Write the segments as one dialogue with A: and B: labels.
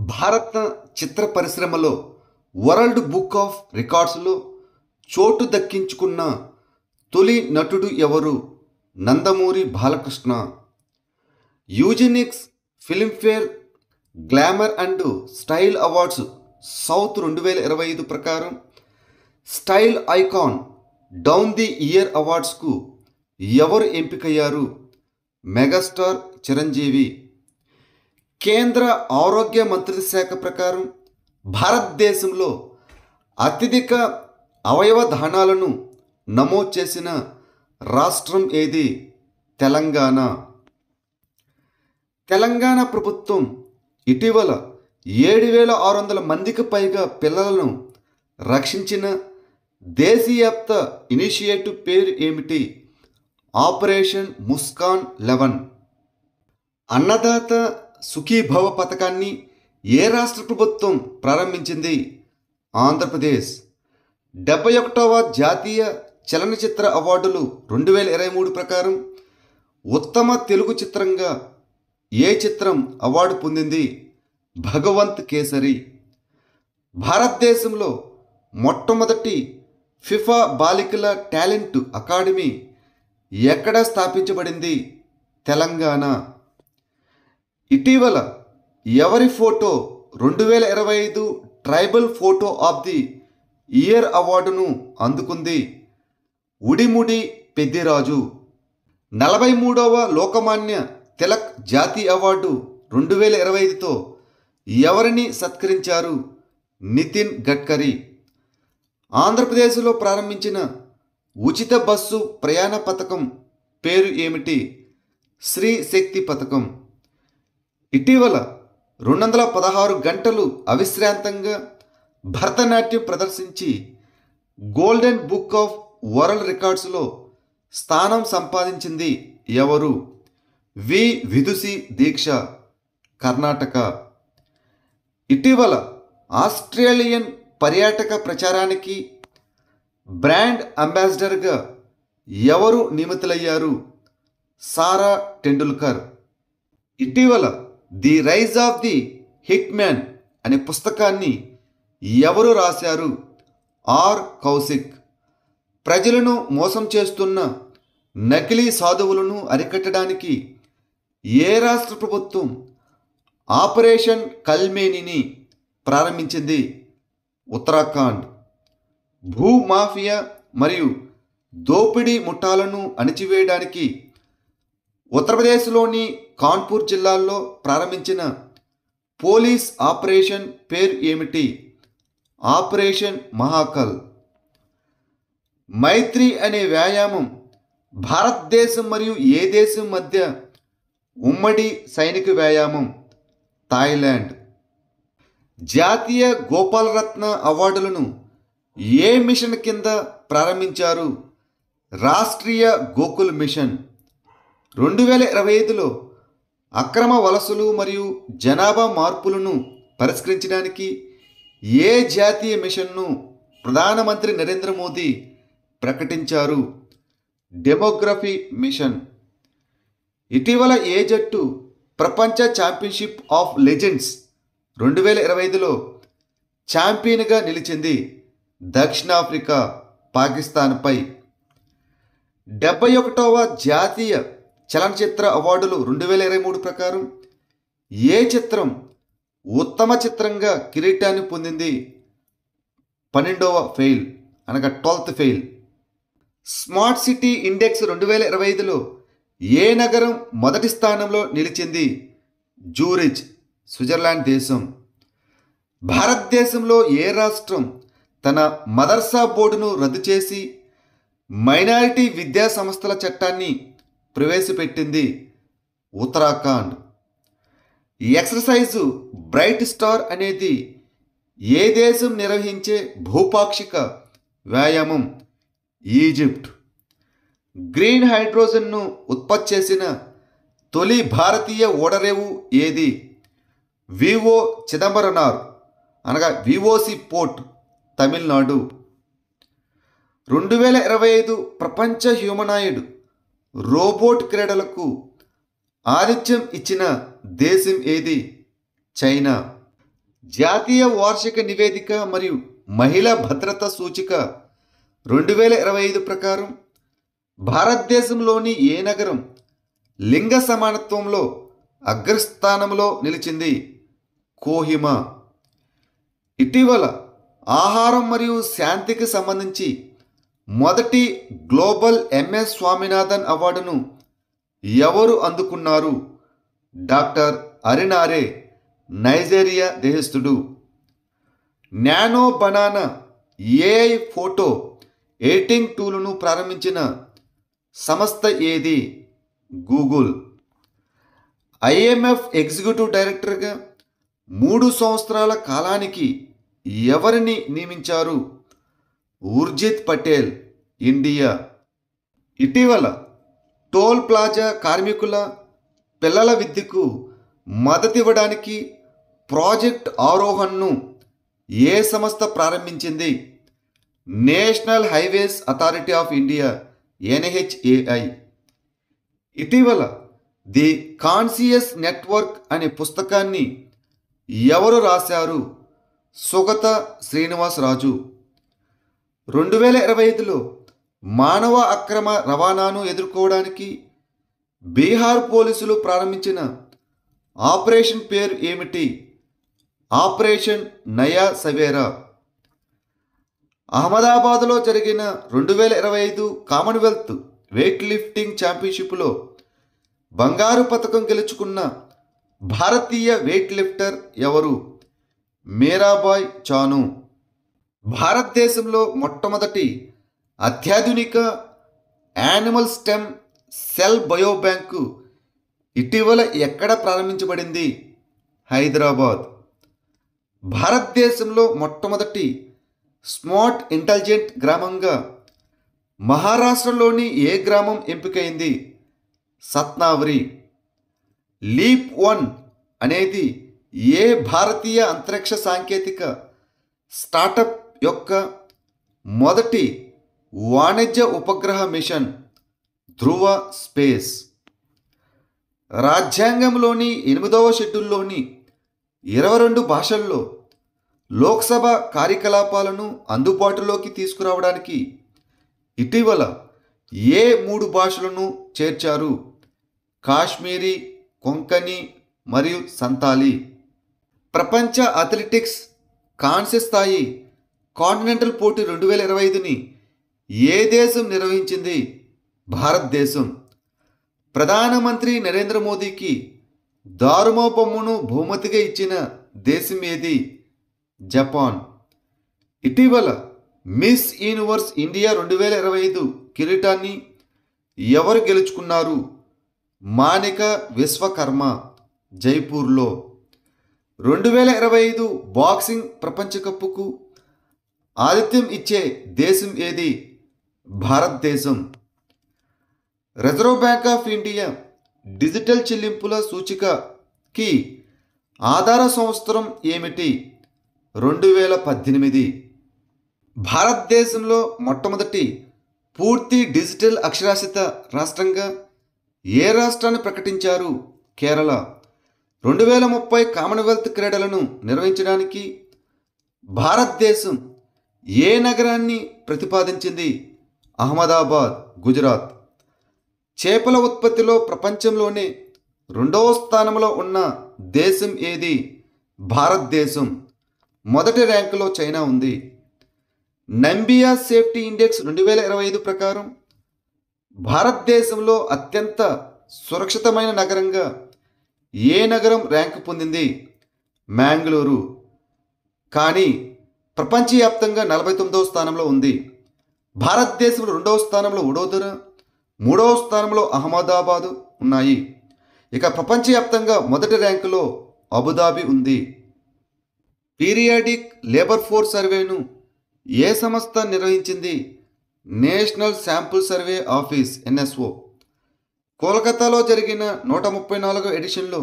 A: భారత చిత్ర పరిశ్రమలో world book of రికార్డ్స్లో చోటు దక్కించుకున్న తొలి నటుడు ఎవరు? నందమూరి బాలకృష్ణ. యూజెనిక్స్ Filmfare glamour and style awards south 2025 ప్రకారం style icon down the year అవార్డ్స్కు ఎవరు ఎంపికయ్యారు? మెగాస్టార్ చిరంజీవి. కేంద్ర ఆరోగ్య మంత్రిత్వ శాఖ ప్రకారం భారతదేశంలో అత్యధిక అవయవ దానాలను నమోదు చేసిన రాష్ట్రం ఏది? తెలంగాణ. తెలంగాణ ప్రభుత్వం ఇటీవల 7,600 మందికి పైగా పిల్లలను రక్షించిన దేశీయవ్యాప్త ఇనిషియేటివ్ పేరు ఏమిటి? ఆపరేషన్ ముస్కాన్ 11. అన్నదాత సుఖీభవ పథకాన్ని ఏ రాష్ట్ర ప్రభుత్వం ప్రారంభించింది? ఆంధ్రప్రదేశ్. 71వ జాతీయ చలనచిత్ర అవార్డులు 2023 ప్రకారం ఉత్తమ తెలుగు చిత్రంగా ఏ చిత్రం అవార్డు పొందింది? భగవంత్ కేసరి. భారతదేశంలో మొట్టమొదటి ఫిఫా బాలికల టాలెంట్ అకాడమీ ఎక్కడ స్థాపించబడింది? తెలంగాణ. ఇటీవల ఎవరి photo 2025 tribal photo of the year అవార్డును అందుకుంది? ఉడిముడి పెద్దిరాజు. 43వ లోకమాన్య తిలక్ జాతీయ అవార్డు 2025తో ఎవరిని సత్కరించారు? నితిన్ గడ్కరీ. ఆంధ్రప్రదేశ్లో ప్రారంభించిన ఉచిత బస్సు ప్రయాణ పథకం పేరు ఏమిటి? శ్రీ శక్తి పథకం. ఇటీవల 216 గంటలు అవిశ్రాంతంగా భరతనాట్యం ప్రదర్శించి గోల్డెన్ బుక్ ఆఫ్ వరల్డ్ రికార్డ్స్లో స్థానం సంపాదించింది ఎవరు? వి విదుషి దీక్ష, కర్ణాటక. ఇటీవల ఆస్ట్రేలియన్ పర్యాటక ప్రచారానికి బ్రాండ్ అంబాసిడర్గా ఎవరు నియమితులయ్యారు? సారా టెండూల్కర్. ఇటీవల the rise of the hit man అనే పుస్తకాన్ని ఎవరు రాశారు? ఆర్ కౌశిక్. ప్రజలను మోసం చేస్తున్న నకిలీ సాధువులను అరికట్టడానికి ఏ రాష్ట్ర ప్రభుత్వం ఆపరేషన్ కల్మేనిని ప్రారంభించింది? ఉత్తరాఖండ్. భూమాఫియా మరియు దోపిడీ ముఠాలను అణిచివేయడానికి ఉత్తరప్రదేశ్లోని కాన్పూర్ జిల్లాల్లో ప్రారంభించిన పోలీస్ ఆపరేషన్ పేరు ఏమిటి? ఆపరేషన్ మహాకల్. మైత్రి అనే వ్యాయామం భారతదేశం మరియు ఏ దేశం మధ్య ఉమ్మడి సైనిక వ్యాయామం? థాయిలాండ్. జాతీయ గోపాలరత్న అవార్డులను ఏ మిషన్ కింద ప్రారంభించారు? రాష్ట్రీయ గోకుల్ మిషన్. 2025లో అక్రమ వలసలు మరియు జనాభా మార్పులను పరిష్కరించడానికి ఏ జాతీయ మిషన్ను ప్రధానమంత్రి నరేంద్ర మోదీ ప్రకటించారు? Demography mission. ఇటీవల ఏ జట్టు ప్రపంచ ఛాంపియన్షిప్ ఆఫ్ లెజెండ్స్ 2025లో ఛాంపియన్గా నిలిచింది? దక్షిణాఫ్రికా పాకిస్తాన్పై. 71వ జాతీయ చలనచిత్ర అవార్డులు 2023 ప్రకారం ఏ చిత్రం ఉత్తమ చిత్రంగా కిరీటాన్ని పొందింది? 12వ ఫెయిల్ అనగా 12th fail. Smart city index 2025లో ఏ నగరం మొదటి స్థానంలో నిలిచింది? జూరిచ్, స్విట్జర్లాండ్ దేశం. భారతదేశంలో ఏ రాష్ట్రం తన మదర్సా బోర్డును రద్దు చేసి మైనారిటీ విద్యా సంస్థల చట్టాన్ని ప్రవేశపెట్టింది? ఉత్తరాఖండ్. ఎక్సర్సైజు బ్రైట్ స్టార్ అనేది ఏ దేశం నిర్వహించే భూపాక్షిక వ్యాయామం? ఈజిప్ట్. గ్రీన్ హైడ్రోజన్ను ఉత్పత్తి చేసిన తొలి భారతీయ ఓడరేవు ఏది? వివో చిదంబరనార్ అనగా వివోసి పోర్ట్, తమిళనాడు. 2025 ప్రపంచ హ్యూమనాయిడ్ రోబోట్ క్రీడలకు ఆతిథ్యం ఇచ్చిన దేశం ఏది? చైనా. జాతీయ వార్షిక నివేదిక మరియు మహిళా భద్రతా సూచిక 2025 ప్రకారం భారతదేశంలోని ఏ నగరం లింగ సమానత్వంలో అగ్రస్థానంలో నిలిచింది? కోహిమా. ఇటీవల ఆహారం మరియు శాంతికి సంబంధించి మొదటి గ్లోబల్ ఎంఎస్ స్వామినాథన్ అవార్డును ఎవరు అందుకున్నారు? డాక్టర్ అరినారే, నైజీరియా దేశస్థుడు. Nano banana AI photo editing టూలును ప్రారంభించిన సంస్థ ఏది? గూగుల్. ఐఎంఎఫ్ ఎగ్జిక్యూటివ్ డైరెక్టర్గా 3 సంవత్సరాల కాలానికి ఎవరిని నియమించారు? ఉర్జిత్ పటేల్, ఇండియా. ఇటీవల టోల్ ప్లాజా కార్మికుల పిల్లల విద్యకు మద్దతివ్వడానికి ప్రాజెక్ట్ ఆరోహణ్ను ఏ సంస్థ ప్రారంభించింది? National highways authority of India, NHAI. ఇటీవల ది కాన్షియస్ నెట్వర్క్ అనే పుస్తకాన్ని ఎవరు రాశారు? సుగత శ్రీనివాసరాజు. 2025లో మానవ అక్రమ రవాణాను ఎదుర్కోవడానికి బీహార్ పోలీసులు ప్రారంభించిన ఆపరేషన్ పేరు ఏమిటి? ఆపరేషన్ నయా సవేరా. అహ్మదాబాద్లో జరిగిన 2025 కామన్వెల్త్ వెయిట్ లిఫ్టింగ్ ఛాంపియన్షిప్లో బంగారు పతకం గెలుచుకున్న భారతీయ వెయిట్ లిఫ్టర్ ఎవరు? మీరాబాయ్ చాను. భారతదేశంలో మొట్టమొదటి అత్యాధునిక యానిమల్ స్టెమ్ సెల్ బయోబ్యాంకు ఇటీవల ఎక్కడ ప్రారంభించబడింది? హైదరాబాద్. భారతదేశంలో మొట్టమొదటి స్మార్ట్ ఇంటెలిజెంట్ గ్రామంగా మహారాష్ట్రలోని ఏ గ్రామం ఎంపికైంది? సత్నావరి. లీప్ 1 అనేది ఏ భారతీయ అంతరిక్ష సాంకేతిక స్టార్టప్ యొక్క మొదటి వాణిజ్య ఉపగ్రహ మిషన్? ధ్రువ స్పేస్. రాజ్యాంగంలోని 8వ షెడ్యూల్లోని 22 భాషల్లో లోక్సభ కార్యకలాపాలను అందుబాటులోకి తీసుకురావడానికి ఇటీవల ఏ 3 భాషలను చేర్చారు? కాశ్మీరీ, కొంకణి మరియు సంతాలి. ప్రపంచ అథ్లెటిక్స్ కాంస్య స్థాయి కాంటినెంటల్ పోటీ 2025ని ఏ దేశం నిర్వహించింది? భారతదేశం. ప్రధానమంత్రి నరేంద్ర మోదీకి దారుమో బొమ్మను బహుమతిగా ఇచ్చిన దేశం ఏది? జపాన్. ఇటీవల మిస్ యూనివర్స్ ఇండియా 2025 కిరీటాన్ని ఎవరు గెలుచుకున్నారు? మానిక విశ్వకర్మ, జైపూర్లో. 2025 బాక్సింగ్ ప్రపంచ కప్కు ఆతిథ్యం ఇచ్చే దేశం ఏది? భారతదేశం. Reserve bank of India digital చెల్లింపుల సూచికకి ఆధార సంవత్సరం ఏమిటి? 2018. భారతదేశంలో మొట్టమొదటి పూర్తి డిజిటల్ అక్షరాస్యత రాష్ట్రంగా ఏ రాష్ట్రాన్ని ప్రకటించారు? కేరళ. 2030 కామన్వెల్త్ క్రీడలను నిర్వహించడానికి భారతదేశం ఏ నగరాన్ని ప్రతిపాదించింది? అహ్మదాబాద్, గుజరాత్. చేపల ఉత్పత్తిలో ప్రపంచంలోనే 2వ స్థానంలో ఉన్న దేశం ఏది? భారతదేశం. మొదటి ర్యాంకులో చైనా ఉంది. నంబియా సేఫ్టీ ఇండెక్స్ 2025 ప్రకారం భారతదేశంలో అత్యంత సురక్షితమైన నగరంగా ఏ నగరం ర్యాంకు పొందింది? మ్యాంగ్లూరు. కానీ ప్రపంచవ్యాప్తంగా 49వ స్థానంలో ఉంది. భారతదేశంలో 2వ స్థానంలో వడోదర, 3వ స్థానంలో అహ్మదాబాదు ఉన్నాయి. ఇక ప్రపంచవ్యాప్తంగా మొదటి ర్యాంకులో అబుదాబి ఉంది. పీరియాడిక్ లేబర్ ఫోర్స్ సర్వేను ఏ సంస్థ నిర్వహించింది? National Sample Survey Office, NSO. కోల్కతాలో జరిగిన 134వ ఎడిషన్లో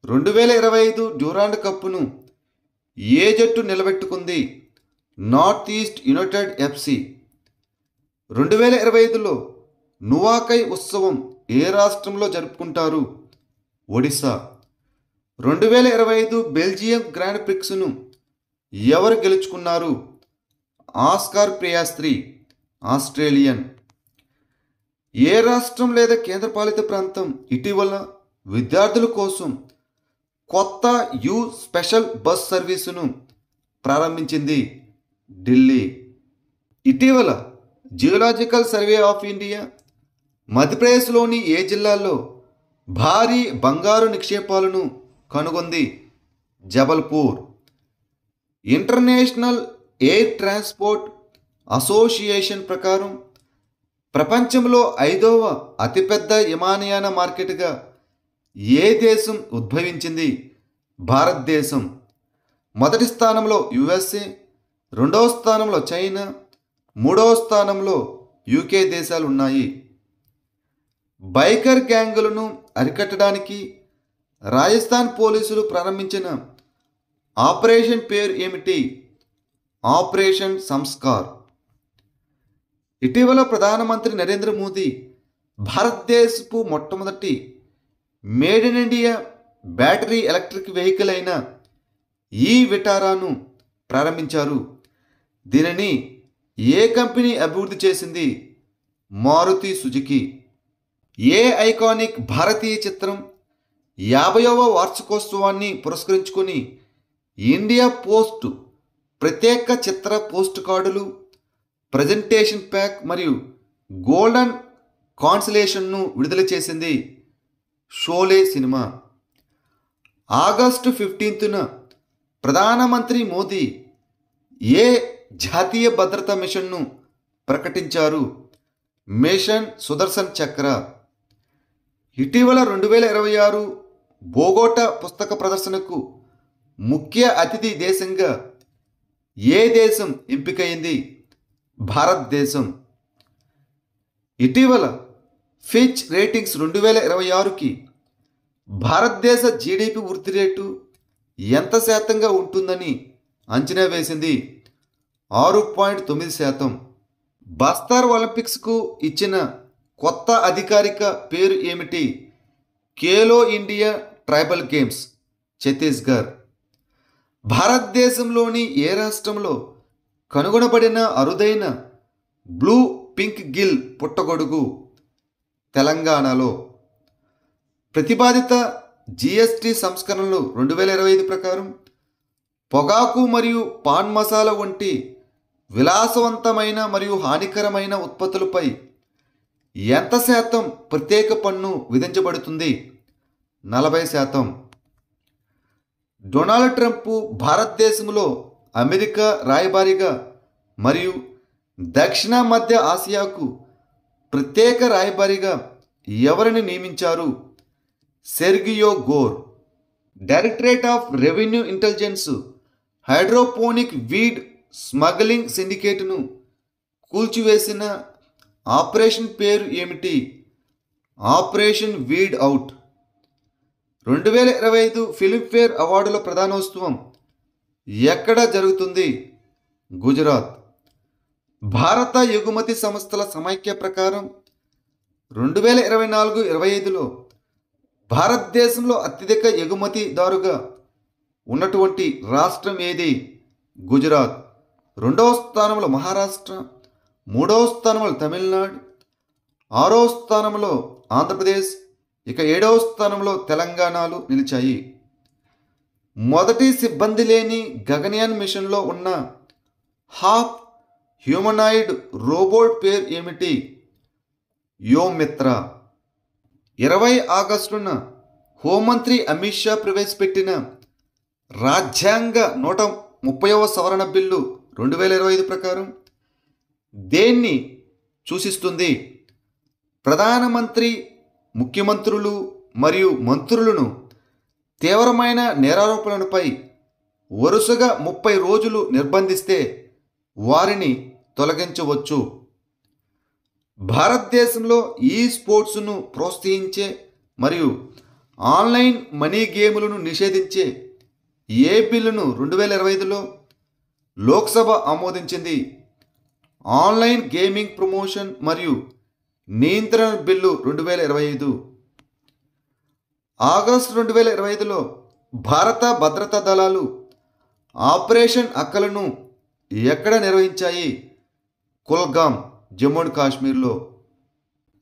A: 2025 డ్యూరాండ్ కప్పును ఏ జట్టు నిలబెట్టుకుంది? North East United FC. 2025లో నువాఖై ఉత్సవం ఏ రాష్ట్రంలో జరుపుకుంటారు? ఒడిశా. 2025 బెల్జియం గ్రాండ్ ప్రిక్స్ను ఎవరు గెలుచుకున్నారు? Oscar పియాస్త్రీ, Australian. ఏ రాష్ట్రం లేదా కేంద్రపాలిత ప్రాంతం ఇటీవల విద్యార్థుల కోసం కొత్త యూ స్పెషల్ బస్ సర్వీసును ప్రారంభించింది? ఢిల్లీ. ఇటీవల జియోలాజికల్ సర్వే ఆఫ్ ఇండియా మధ్యప్రదేశ్లోని ఏ జిల్లాలో భారీ బంగారు నిక్షేపాలను కనుగొంది? Jabalpur. International air transport association ప్రకారం ప్రపంచంలో 5వ అతిపెద్ద విమానయాన మార్కెట్గా ఏ దేశం ఉద్భవించింది? భారతదేశం. మొదటి స్థానంలో యుఎస్ఏ, రెండవ స్థానంలో చైనా, మూడవ స్థానంలో యూకే దేశాలు ఉన్నాయి. బైకర్ గ్యాంగులను అరికట్టడానికి రాజస్థాన్ పోలీసులు ప్రారంభించిన ఆపరేషన్ పేరు ఏమిటి? ఆపరేషన్ సంస్కార్. ఇటీవల ప్రధానమంత్రి నరేంద్ర మోదీ భారతదేశపు మొట్టమొదటి made in India battery electric vehicle అయిన ఈ విటారాను ప్రారంభించారు. దీనిని ఏ కంపెనీ అభివృద్ధి చేసింది? మారుతి సుజుకి. ఏ ఐకానిక్ భారతీయ చిత్రం 50వ వార్షికోత్సవాన్ని పురస్కరించుకొని ఇండియా పోస్ట్ ప్రత్యేక చిత్ర పోస్ట్ కార్డులు, ప్రజెంటేషన్ ప్యాక్ మరియు గోల్డెన్ కాన్సలేషన్ను విడుదల చేసింది? షోలే సినిమా. ఆగస్టు 15న ప్రధానమంత్రి మోదీ ఏ జాతీయ భద్రతా మిషన్ను ప్రకటించారు? మిషన్ సుదర్శన్ చక్ర. ఇటీవల 2026 బోగోటా పుస్తక ప్రదర్శనకు ముఖ్య అతిథి దేశంగా ఏ దేశం ఎంపికైంది? భారతదేశం. ఇటీవల ఫిచ్ రేటింగ్స్ 2026కి భారతదేశ జీడిపి వృద్ధి రేటు ఎంత శాతంగా ఉంటుందని అంచనా వేసింది? 6.9%. బస్తర్ ఒలింపిక్స్కు ఇచ్చిన కొత్త అధికారిక పేరు ఏమిటి? Khelo India tribal games, Chhattisgarh. భారతదేశంలోని ఏ రాష్ట్రంలో కనుగొనబడిన అరుదైన బ్లూ పింక్ గిల్ పుట్టగొడుగు? తెలంగాణలో. ప్రతిపాదిత జిఎస్టి సంస్కరణలు 2025 ప్రకారం పొగాకు మరియు పాన్ మసాలా వంటి విలాసవంతమైన మరియు హానికరమైన ఉత్పత్తులపై ఎంత శాతం ప్రత్యేక పన్ను విధించబడుతుంది? 40%. డొనాల్డ్ ట్రంప్ భారతదేశంలో అమెరికా రాయబారిగా మరియు దక్షిణ మధ్య ఆసియాకు ప్రత్యేక రాయబారిగా ఎవరిని నియమించారు? Sergio Gor. Directorate of Revenue Intelligence hydroponic weed smuggling సిండికేట్ను కూల్చివేసిన ఆపరేషన్ పేరు ఏమిటి? Operation weed out. 2025 ఫిల్మ్ఫేర్ అవార్డుల ప్రదానోత్సవం ఎక్కడ జరుగుతుంది? గుజరాత్. భారత ఎగుమతి సంస్థల సమైక్య ప్రకారం 2024-25లో భారతదేశంలో అత్యధిక ఎగుమతిదారుగా ఉన్నటువంటి రాష్ట్రం ఏది? గుజరాత్. రెండవ స్థానంలో మహారాష్ట్ర, మూడవ స్థానంలో తమిళనాడు, ఆరవ స్థానంలో ఆంధ్రప్రదేశ్, ఇక 7వ స్థానంలో తెలంగాణలు నిలిచాయి. మొదటి సిబ్బంది లేని గగన్యాన్ మిషన్లో ఉన్న హాఫ్ హ్యూమనాయిడ్ రోబోట్ పేరు ఏమిటి? యోమిత్ర. 20 ఆగస్టున హోంమంత్రి అమిత్ షా ప్రవేశపెట్టిన రాజ్యాంగ 130వ సవరణ బిల్లు 2025 ప్రకారం దేన్ని సూచిస్తుంది? ప్రధానమంత్రి, ముఖ్యమంత్రులు మరియు మంత్రులను తీవ్రమైన నేరారోపణలపై వరుసగా 30 రోజులు నిర్బంధిస్తే వారిని తొలగించవచ్చు. భారతదేశంలో ఈ స్పోర్ట్స్ను ప్రోత్సహించే మరియు ఆన్లైన్ మనీ గేములను నిషేధించే ఏ బిల్లును 2025లో లోక్సభ ఆమోదించింది? ఆన్లైన్ గేమింగ్ ప్రమోషన్ మరియు నియంత్రణ బిల్లు 2025. ఆగస్టు 2025లో భారత భద్రతా దళాలు ఆపరేషన్ అక్కలను ఎక్కడ నిర్వహించాయి? కుల్గామ్, జమ్మూ అండ్ కాశ్మీర్లో.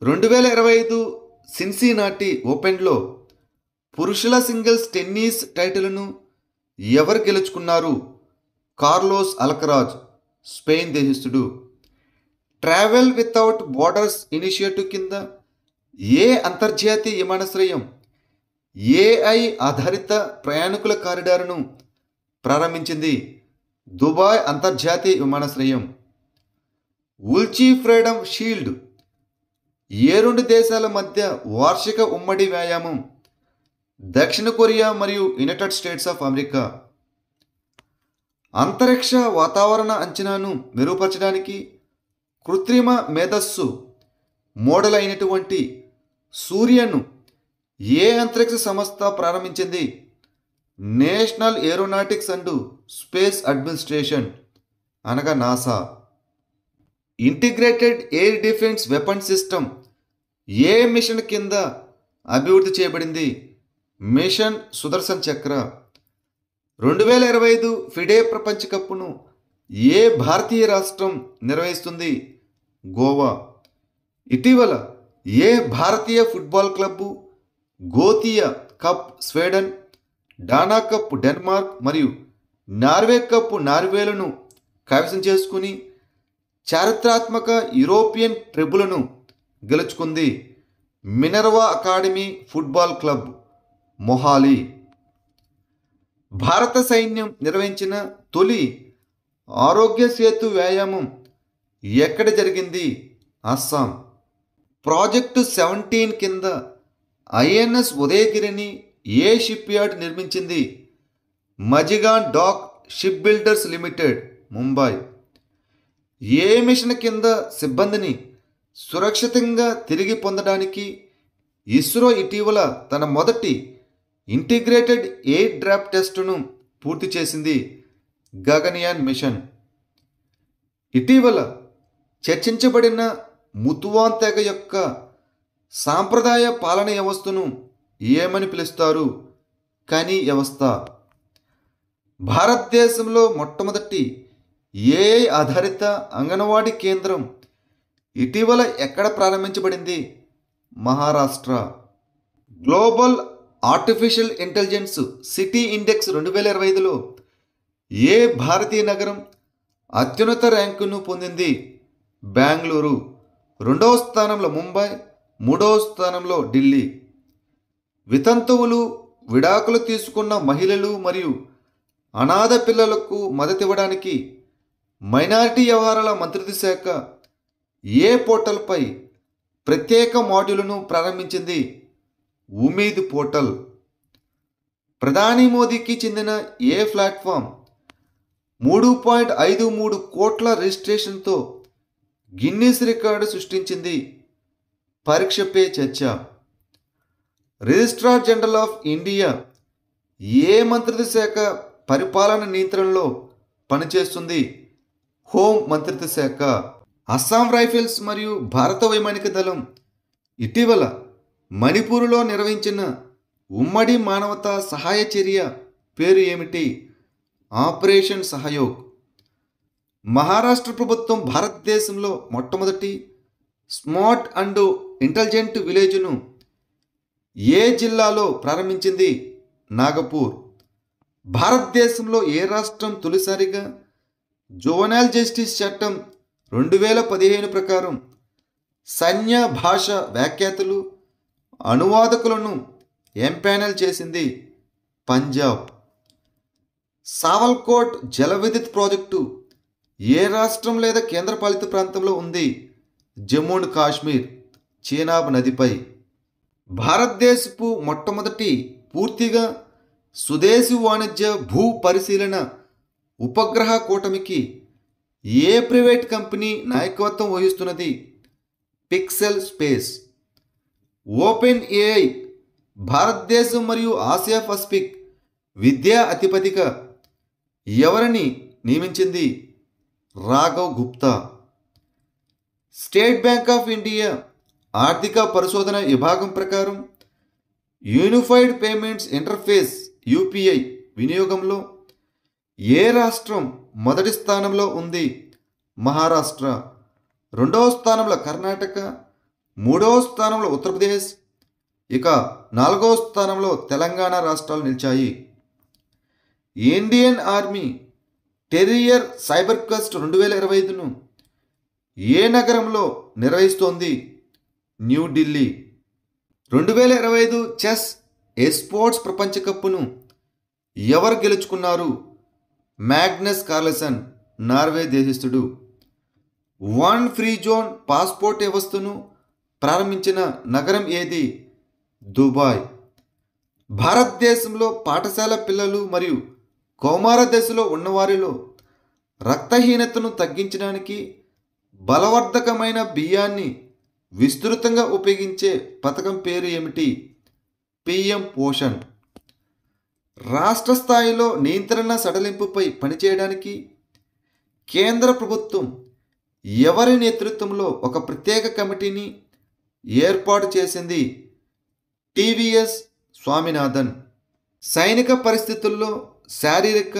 A: 2025 సిన్సినాటి ఓపెన్లో పురుషుల సింగిల్స్ టెన్నిస్ టైటిల్ను ఎవరు గెలుచుకున్నారు? కార్లోస్ అల్కరాజ్, స్పెయిన్ దేశస్థుడు. ట్రావెల్ వితౌట్ బోర్డర్స్ ఇనిషియేటివ్ కింద ఏ అంతర్జాతీయ విమానాశ్రయం ఏఐ ఆధారిత ప్రయాణికుల కారిడార్ను ప్రారంభించింది? దుబాయ్ అంతర్జాతీయ విమానాశ్రయం. ఉల్చి ఫ్రీడమ్ షీల్డ్ ఏ రెండు దేశాల మధ్య వార్షిక ఉమ్మడి వ్యాయామం? దక్షిణ కొరియా మరియు యునైటెడ్ స్టేట్స్ ఆఫ్ అమెరికా. అంతరిక్ష వాతావరణ అంచనాను మెరుగుపరచడానికి కృత్రిమ మేధస్సు మోడల్ అయినటువంటి సూర్యను ఏ అంతరిక్ష సంస్థ ప్రారంభించింది? National Aeronautics and Space Administration అనగా NASA. Integrated air defence weapon system ఏ మిషన్ కింద అభివృద్ధి చేయబడింది? మిషన్ సుదర్శన్ చక్ర. 2025 ఫిడే ప్రపంచ కప్ను ఏ భారతీయ రాష్ట్రం నిర్వహిస్తుంది? గోవా. ఇటీవల ఏ భారతీయ football club Gothia cup Sweden, Dana cup Denmark మరియు నార్వే కప్ నార్వేలను కైవసం చేసుకుని చారిత్రాత్మక యూరోపియన్ ట్రిబులను గెలుచుకుంది? Minerva academy football club, Mohali. భారత సైన్యం నిర్వహించిన తొలి ఆరోగ్య సేతు వ్యాయామం ఎక్కడ జరిగింది? అస్సాం. ప్రాజెక్టు 17 కింద ఐఎన్ఎస్ ఉదయగిరిని ఏ షిప్ యార్డ్ నిర్మించింది? Mazagon dock ship builders limited, Mumbai. ఏ మిషన్ కింద సిబ్బందిని సురక్షితంగా తిరిగి పొందడానికి ఇస్రో ఇటీవల తన మొదటి ఇంటిగ్రేటెడ్ ఎయిర్ డ్రాప్ టెస్టును పూర్తి చేసింది? గగన్యాన్ మిషన్. ఇటీవల చర్చించబడిన ముతువాన్ తెగ యొక్క సాంప్రదాయ పాలన వ్యవస్థను ఏమని పిలుస్తారు? కని వ్యవస్థ. భారతదేశంలో మొట్టమొదటి ఏఐ ఆధారిత అంగన్వాడీ కేంద్రం ఇటీవల ఎక్కడ ప్రారంభించబడింది? Maharashtra. Global artificial intelligence city index 2025లో ఏ భారతీయ నగరం అత్యున్నత ర్యాంకును పొందింది? బెంగళూరు. 2వ స్థానంలో ముంబై, 3వ స్థానంలో ఢిల్లీ. వితంతువులు, విడాకులు తీసుకున్న మహిళలు మరియు అనాథ పిల్లలకు మద్దతివ్వడానికి మైనారిటీ వ్యవహారాల మంత్రిత్వ శాఖ ఏ పోర్టల్పై ప్రత్యేక మాడ్యూల్ను ప్రారంభించింది? ఉమీద్ పోర్టల్. ప్రధాని మోదీకి చెందిన ఏ ప్లాట్ఫామ్ 3.53 కోట్ల రిజిస్ట్రేషన్తో గిన్నీస్ రికార్డు సృష్టించింది? పరీక్ష పే చర్చ. రిజిస్ట్రార్ జనరల్ ఆఫ్ ఇండియా ఏ మంత్రిత్వ శాఖ పరిపాలన నియంత్రణలో పనిచేస్తుంది? హోం మంత్రిత్వ శాఖ. అస్సాం రైఫిల్స్ మరియు భారత వైమానిక దళం ఇటీవల మణిపూర్లో నిర్వహించిన ఉమ్మడి మానవతా సహాయ చర్య పేరు ఏమిటి? ఆపరేషన్ సహయోగ్. మహారాష్ట్ర ప్రభుత్వం భారతదేశంలో మొట్టమొదటి స్మార్ట్ అండ్ ఇంటెలిజెంట్ విలేజ్ను ఏ జిల్లాలో ప్రారంభించింది? నాగపూర్. భారతదేశంలో ఏ రాష్ట్రం తొలిసారిగా జువెనైల్ జస్టిస్ చట్టం 2015 ప్రకారం సైన్య భాష వ్యాఖ్యాతలు, అనువాదకులను ఎంపానల్ చేసింది? పంజాబ్. సావల్కోట్ జల విద్యుత్ ప్రాజెక్టు ఏ రాష్ట్రం లేదా కేంద్రపాలిత ప్రాంతంలో ఉంది? జమ్మూ అండ్ కాశ్మీర్, చీనాబ్ నదిపై. భారతదేశపు మొట్టమొదటి పూర్తిగా స్వదేశీ వాణిజ్య భూ పరిశీలన ఉపగ్రహ కూటమికి ఏ ప్రైవేట్ కంపెనీ నాయకత్వం వహిస్తున్నది? Pixel space. ఓపెన్ ఏఐ భారతదేశం మరియు ఆసియా పసిఫిక్ విద్యా అధిపతిగా ఎవరిని నియమించింది? Raghav Gupta. State bank of India ఆర్థిక పరిశోధన విభాగం ప్రకారం యూనిఫైడ్ పేమెంట్స్ ఇంటర్ఫేస్ యూపీఐ వినియోగంలో ఏ రాష్ట్రం మొదటి స్థానంలో ఉంది? మహారాష్ట్ర. రెండవ స్థానంలో కర్ణాటక, మూడవ స్థానంలో ఉత్తరప్రదేశ్, ఇక నాలుగవ స్థానంలో తెలంగాణ రాష్ట్రాలు నిలిచాయి. Indian army terrier cyber quest 2025ను ఏ నగరంలో నిర్వహిస్తోంది? న్యూఢిల్లీ. 2025 చెస్ ఎస్పోర్ట్స్ ప్రపంచ కప్ను ఎవరు గెలుచుకున్నారు? మ్యాగ్నస్ కార్ల్సన్, నార్వే దేశస్థుడు. వన్ ఫ్రీ జోన్ పాస్పోర్ట్ వ్యవస్థను ప్రారంభించిన నగరం ఏది? దుబాయ్. భారతదేశంలో పాఠశాల పిల్లలు మరియు కౌమార దశలో ఉన్నవారిలో రక్తహీనతను తగ్గించడానికి బలవర్ధకమైన బియ్యాన్ని విస్తృతంగా ఉపయోగించే పథకం పేరు ఏమిటి? పిఎం పోషణ్. రాష్ట్ర స్థాయిలో నియంత్రణ సడలింపుపై పనిచేయడానికి కేంద్ర ప్రభుత్వం ఎవరి నేతృత్వంలో ఒక ప్రత్యేక కమిటీని ఏర్పాటు చేసింది? టీవీఎస్ స్వామినాథన్. సైనిక పరిస్థితుల్లో శారీరక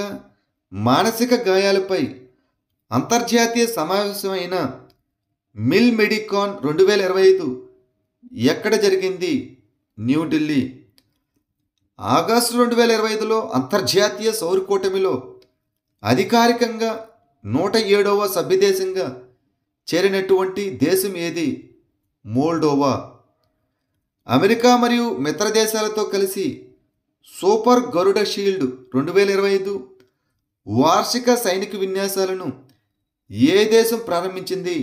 A: మానసిక గాయాలపై అంతర్జాతీయ సమావేశమైన మిల్ మెడికాన్ 2025 ఎక్కడ జరిగింది? న్యూఢిల్లీ. ఆగస్టు 2025లో అంతర్జాతీయ సౌర కూటమిలో అధికారికంగా 107వ సభ్యదేశంగా చేరినటువంటి దేశం ఏది? మోల్డోవా. అమెరికా మరియు మిత్ర దేశాలతో కలిసి సూపర్ గరుడ షీల్డ్ 2025 వార్షిక సైనిక విన్యాసాలను ఏ దేశం ప్రారంభించింది?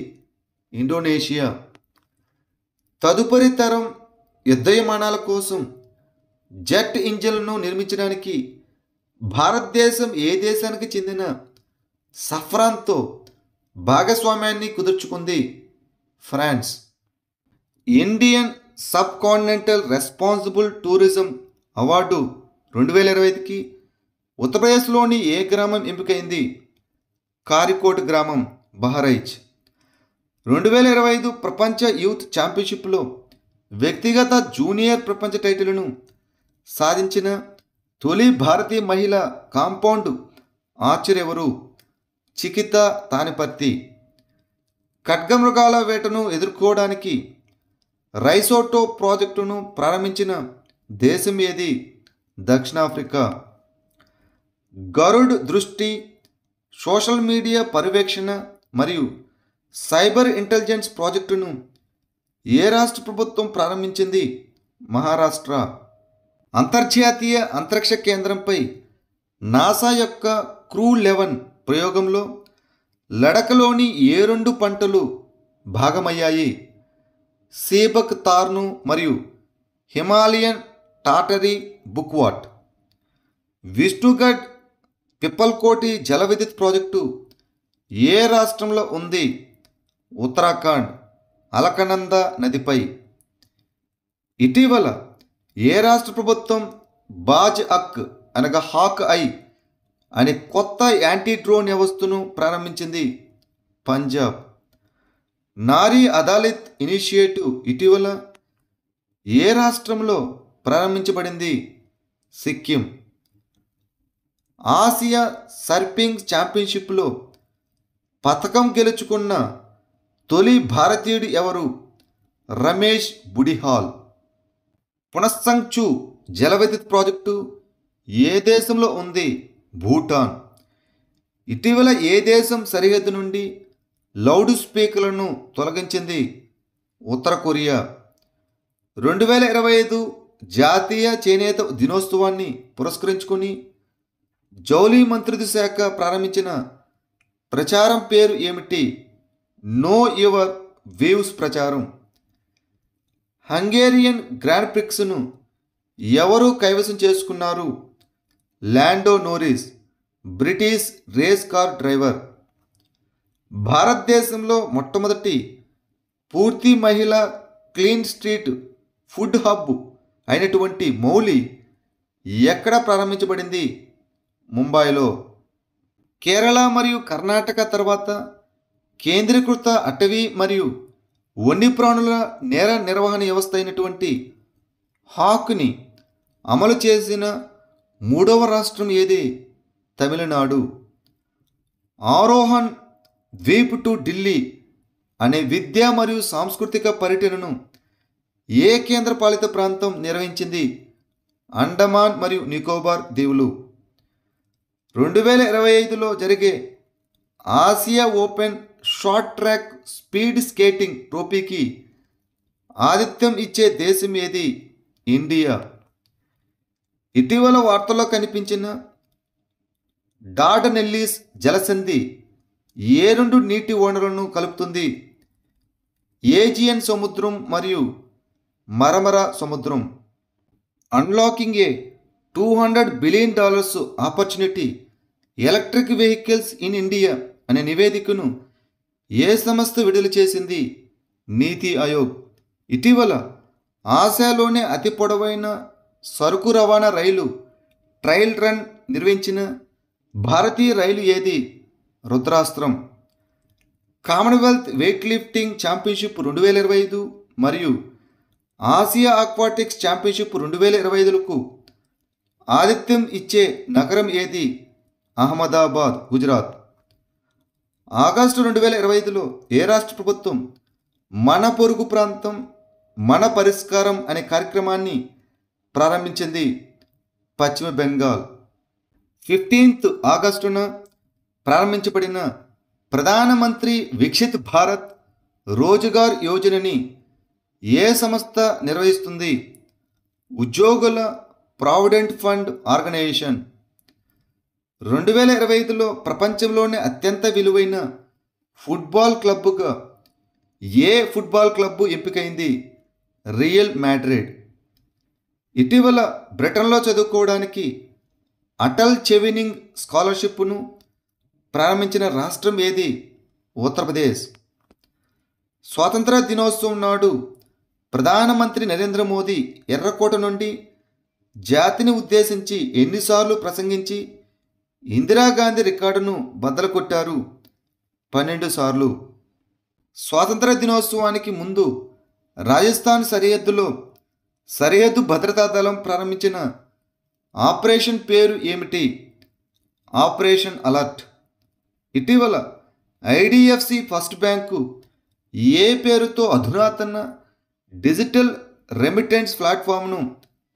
A: ఇండోనేషియా. తదుపరి తరం యుద్ధ విమానాల కోసం జెట్ ఇంజిన్లను నిర్మించడానికి భారతదేశం ఏ దేశానికి చెందిన సఫ్రాన్తో భాగస్వామ్యాన్ని కుదుర్చుకుంది? France. Indian subcontinental responsible tourism award 2025కి ఉత్తరప్రదేశ్లోని ఏ గ్రామం ఎంపికైంది? కారికోట్ గ్రామం, బహరైచ్. 2025 ప్రపంచ యూత్ ఛాంపియన్షిప్లో వ్యక్తిగత జూనియర్ ప్రపంచ టైటిల్ను సాధించిన తొలి భారతీయ మహిళ కాంపౌండ్ ఆర్చర్ ఎవరు? చికిత తానిపర్తి. ఖడ్గమృగాల వేటను ఎదుర్కోవడానికి రైసోటో ప్రాజెక్టును ప్రారంభించిన దేశం ఏది? దక్షిణాఫ్రికా. గరుడ్ దృష్టి సోషల్ మీడియా పర్యవేక్షణ మరియు సైబర్ ఇంటెలిజెన్స్ ప్రాజెక్టును ఏ రాష్ట్ర ప్రభుత్వం ప్రారంభించింది? మహారాష్ట్ర. అంతర్జాతీయ అంతరిక్ష కేంద్రంపై నాసా యొక్క క్రూ 11 ప్రయోగంలో లడఖ్లోని ఏ 2 పంటలు భాగమయ్యాయి? సీబక్ తార్ను మరియు హిమాలయన్ టాటరీ బుక్వాట్. విష్ణుగఢ్ పిప్పల్కోటి జల విద్యుత్ ప్రాజెక్టు ఏ రాష్ట్రంలో ఉంది? ఉత్తరాఖండ్, అలకనంద నదిపై. ఇటీవల ఏ రాష్ట్ర ప్రభుత్వం బాజ్ అక్ అనగా హాక్ ఐ అనే కొత్త యాంటీ డ్రోన్ వ్యవస్థను ప్రారంభించింది? పంజాబ్. నారీ అదాలత్ ఇనిషియేటివ్ ఇటీవల ఏ రాష్ట్రంలో ప్రారంభించబడింది? సిక్కిం. ఆసియా సర్ఫింగ్ ఛాంపియన్షిప్లో పథకం గెలుచుకున్న తొలి భారతీయుడు ఎవరు? రమేష్ బుడిహాల్. పునస్సంచు జల విద్యుత్ ప్రాజెక్టు ఏ దేశంలో ఉంది? భూటాన్. ఇటీవల ఏ దేశం సరిహద్దు నుండి లౌడ్ స్పీకర్లను తొలగించింది? ఉత్తర కొరియా. 2025 జాతీయ చేనేత దినోత్సవాన్ని పురస్కరించుకుని జౌళి మంత్రిత్వ శాఖ ప్రారంభించిన ప్రచారం పేరు ఏమిటి? నో యువర్ వేవ్స్ ప్రచారం. హంగేరియన్ గ్రాండ్ ప్రిక్స్ను ఎవరు కైవసం చేసుకున్నారు? Lando Norris, British race car driver. భారతదేశంలో మొట్టమొదటి పూర్తి మహిళ క్లీన్ స్ట్రీట్ ఫుడ్ హబ్ అయినటువంటి మౌలి ఎక్కడ ప్రారంభించబడింది? ముంబైలో. కేరళ మరియు కర్ణాటక తర్వాత కేంద్రీకృత అటవీ మరియు వన్యప్రాణుల నేర నిర్వహణ వ్యవస్థ అయినటువంటి హాక్ని అమలు చేసిన మూడవ రాష్ట్రం ఏది? తమిళనాడు. ఆరోహణ్ ద్వీప్ టు ఢిల్లీ అనే విద్యా మరియు సాంస్కృతిక పర్యటనను ఏ కేంద్రపాలిత ప్రాంతం నిర్వహించింది? అండమాన్ మరియు నికోబార్ దీవులు. 2025లో జరిగే Asia open short track speed skating ట్రోఫీకి ఆతిథ్యం ఇచ్చే దేశం ఏది? ఇండియా. ఇటీవల వార్తల్లో కనిపించిన డార్డనెల్లీస్ జలసంధి ఏ రెండు నీటి వనరులను కలుపుతుంది? ఏజియన్ సముద్రం మరియు మరమరా సముద్రం. Unlocking A $200 billion opportunity electric vehicles in India అనే నివేదికను ఏ సంస్థ విడుదల చేసింది? నీతి ఆయోగ్. ఇటీవల ఆసియాలోనే అతి పొడవైన సరుకు రవాణా రైలు ట్రయల్ రన్ నిర్వహించిన భారతీయ రైలు ఏది? రుద్రాస్త్రం. కామన్వెల్త్ వెయిట్ లిఫ్టింగ్ ఛాంపియన్షిప్ 2025 మరియు ఆసియా ఆక్వాటిక్స్ ఛాంపియన్షిప్ 2025లకు ఆతిథ్యం ఇచ్చే నగరం ఏది? అహ్మదాబాద్, గుజరాత్. ఆగస్టు 2025లో ఏ రాష్ట్ర ప్రభుత్వం మన పొరుగు ప్రాంతం మన పరిష్కారం అనే కార్యక్రమాన్ని ప్రారంభించింది? పశ్చిమ బెంగాల్. 15 ఆగస్టున ప్రారంభించబడిన ప్రధానమంత్రి వికసిత్ భారత్ రోజ్గార్ యోజనని ఏ సంస్థ నిర్వహిస్తుంది? ఉద్యోగుల ప్రావిడెంట్ ఫండ్ ఆర్గనైజేషన్. 2025లో ప్రపంచంలోనే అత్యంత విలువైన ఫుట్బాల్ క్లబ్గా ఏ ఫుట్బాల్ క్లబ్బు ఎంపికైంది? Real Madrid. ఇటీవల బ్రిటన్లో చదువుకోవడానికి అటల్ చెవినింగ్ స్కాలర్షిప్ను ప్రారంభించిన రాష్ట్రం ఏది? ఉత్తరప్రదేశ్. స్వాతంత్ర దినోత్సవం నాడు ప్రధానమంత్రి నరేంద్ర మోదీ ఎర్రకోట నుండి జాతిని ఉద్దేశించి ఎన్నిసార్లు ప్రసంగించి ఇందిరాగాంధీ రికార్డును బద్దలు కొట్టారు? 12 సార్లు. స్వాతంత్ర దినోత్సవానికి ముందు రాజస్థాన్ సరిహద్దులో సరిహద్దు భద్రతా దళం ప్రారంభించిన ఆపరేషన్ పేరు ఏమిటి? Operation alert. ఇటీవల ఐడిఎఫ్సి ఫస్ట్ బ్యాంకు ఏ పేరుతో అధునాతన డిజిటల్ రెమిటెన్స్ ప్లాట్ఫామ్ను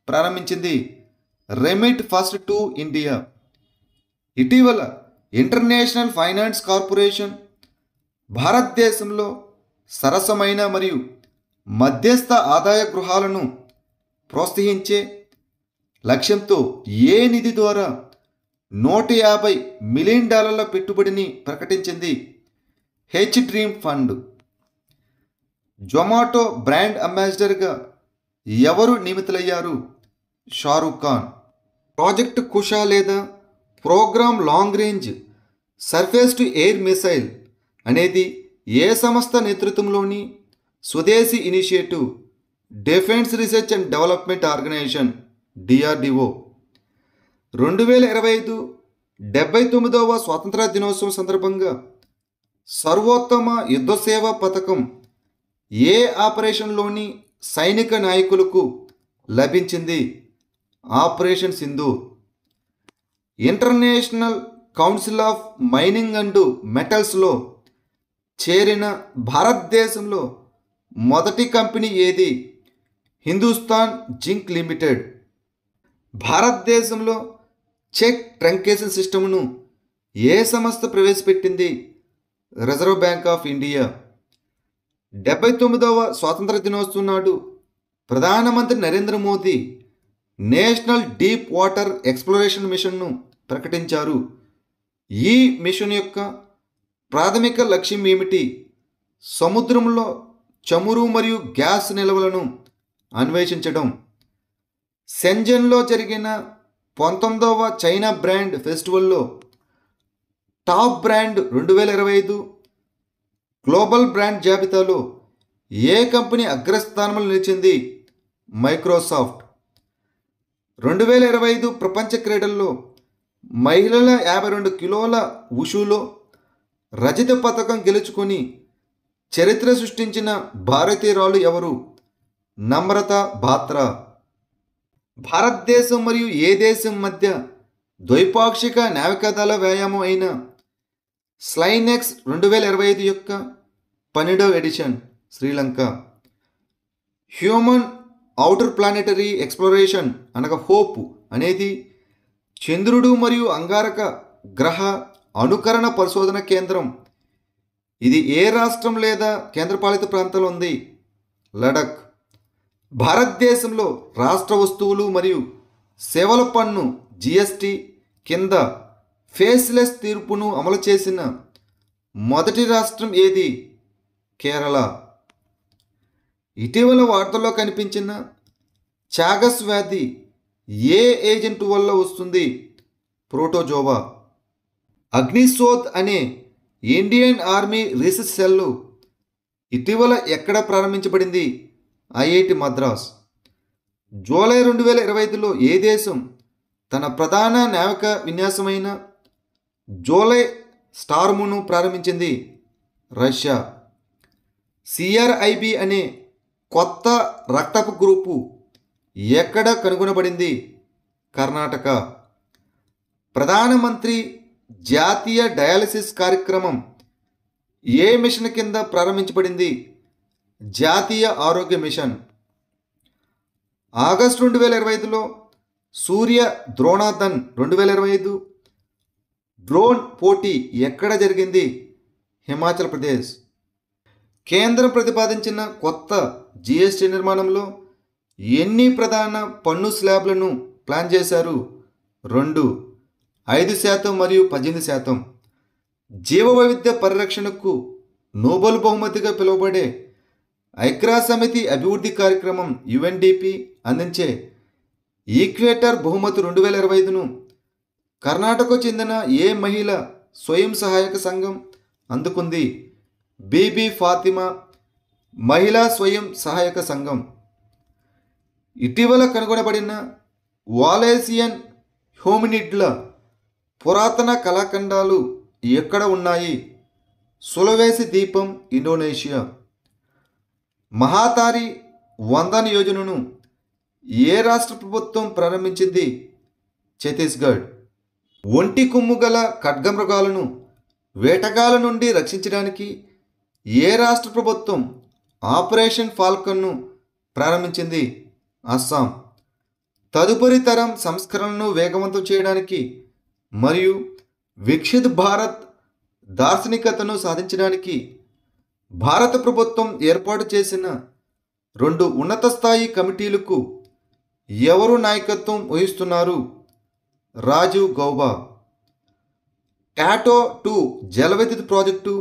A: ప్రారంభించింది? Remit first to India. ఇటీవల ఇంటర్నేషనల్ ఫైనాన్స్ కార్పొరేషన్ భారతదేశంలో సరసమైన మరియు మధ్యస్థ ఆదాయ గృహాలను ప్రోత్సహించే లక్ష్యంతో ఏ నిధి ద్వారా $150 మిలియన్ పెట్టుబడిని ప్రకటించింది? H dream fund. Zomato brand అంబాసిడర్గా ఎవరు నియమితులయ్యారు? షారూక్ ఖాన్. ప్రాజెక్ట్ కుష లేదా programme long range surface to air missile అనేది ఏ సంస్థ నేతృత్వంలోని స్వదేశీ initiative? Defence research and development organisation, DRDO. 2025 79వ స్వాతంత్ర దినోత్సవం సందర్భంగా సర్వోత్తమ యుద్ధ సేవా పథకం ఏ ఆపరేషన్లోని సైనిక నాయకులకు లభించింది? Operation Sindoor. International council of mining and మెటల్స్లో చేరిన భారతదేశంలో మొదటి కంపెనీ ఏది? Hindustan zinc limited. భారతదేశంలో చెక్ ట్రంకేషన్ సిస్టమ్ను ఏ సంస్థ ప్రవేశపెట్టింది? Reserve bank of India. 79వ స్వాతంత్ర దినోత్సవం నాడు ప్రధానమంత్రి Narendra Modi national deep water exploration మిషన్ను ప్రకటించారు. ఈ మిషన్ యొక్క ప్రాథమిక లక్ష్యం ఏమిటి? సముద్రంలో చమురు మరియు గ్యాస్ నిల్వలను అన్వేషించడం. షెంజన్లో జరిగిన 19వ చైనా బ్రాండ్ ఫెస్టివల్లో టాప్ బ్రాండ్ 2025 గ్లోబల్ బ్రాండ్ జాబితాలో ఏ కంపెనీ అగ్రస్థానంలో నిలిచింది? మైక్రోసాఫ్ట్. 2025 ప్రపంచ క్రీడల్లో మహిళల 52 కిలోల ఉషులో రజత పథకం గెలుచుకొని చరిత్ర సృష్టించిన భారతీయురాలు ఎవరు? నమ్రత బాత్రా. భారతదేశం మరియు ఏ దేశం మధ్య ద్వైపాక్షిక నావికాదళ వ్యాయామం అయిన స్లైనెక్స్ 2025 యొక్క 12వ edition Sri Lanka. Human outer planetary exploration అనగా హోప్ అనేది చంద్రుడు మరియు అంగారక గ్రహ అనుకరణ పరిశోధన కేంద్రం. ఇది ఏ రాష్ట్రం లేదా కేంద్రపాలిత ప్రాంతంలో ఉంది? లడఖ్. భారతదేశంలో రాష్ట్ర వస్తువులు మరియు సేవల పన్ను జిఎస్టి కింద ఫేస్లెస్ తీర్పును అమలు చేసిన మొదటి రాష్ట్రం ఏది? కేరళ. ఇటీవల వార్తల్లో కనిపించిన చాగస్ వ్యాధి ఏ ఏజెంట్ వల్ల వస్తుంది? ప్రోటోజోవా. అగ్నిశోధ్ అనే ఇండియన్ ఆర్మీ రీసెర్చ్ సెల్ ఇటీవల ఎక్కడ ప్రారంభించబడింది? ఐఐటి మద్రాస్. జూలై 2025లో ఏ దేశం తన ప్రధాన నావికా విన్యాసమైన జూలై స్టార్మ్ను ప్రారంభించింది? రష్యా. సిఆర్ఐబి అనే కొత్త రక్తపు గ్రూపు ఎక్కడ కనుగొనబడింది? కర్ణాటక. ప్రధానమంత్రి జాతీయ డయాలసిస్ కార్యక్రమం ఏ మిషన్ కింద ప్రారంభించబడింది? జాతీయ ఆరోగ్య మిషన్. ఆగస్టు 2025లో సూర్య ద్రోణాధన్ 2025 డ్రోన్ పోటీ ఎక్కడ జరిగింది? హిమాచల్ ప్రదేశ్. కేంద్రం ప్రతిపాదించిన కొత్త జిఎస్టి నిర్మాణంలో ఎన్ని ప్రధాన పన్ను స్లాబ్లను ప్లాన్ చేశారు? 2, 5% మరియు 18%. జీవ వైవిధ్య పరిరక్షణకు నోబెల్ బహుమతిగా పిలువబడే ఐక్యరాజ్యసమితి అభివృద్ధి కార్యక్రమం యుఎన్డిపి అందించే ఈక్వేటర్ బహుమతి 2025ను కర్ణాటకకు చెందిన ఏ మహిళ స్వయం సహాయక సంఘం అందుకుంది? బీబీ ఫాతిమా మహిళా స్వయం సహాయక సంఘం. ఇటీవల కనుగొనబడిన వాలేసియన్ హోమినిడ్ల పురాతన కళాఖండాలు ఎక్కడ ఉన్నాయి? సులవేసి ద్వీపం, ఇండోనేషియా. మహాతారి వందన్ యోజనను ఏ రాష్ట్ర ప్రభుత్వం ప్రారంభించింది? ఛత్తీస్గఢ్. ఒంటి కొమ్ము గల ఖడ్గమృగాలను వేటగాల నుండి రక్షించడానికి ఏ రాష్ట్ర ప్రభుత్వం ఆపరేషన్ ఫాల్కన్ను ప్రారంభించింది? అస్సాం. తదుపరి తరం సంస్కరణను వేగవంతం చేయడానికి మరియు వికసిత్ భారత్ దార్శనికతను సాధించడానికి భారత ప్రభుత్వం ఏర్పాటు చేసిన 2 ఉన్నత స్థాయి కమిటీలకు ఎవరు నాయకత్వం వహిస్తున్నారు? రాజీవ్ గౌబా. టాటో 2 జల విద్యుత్ ప్రాజెక్టు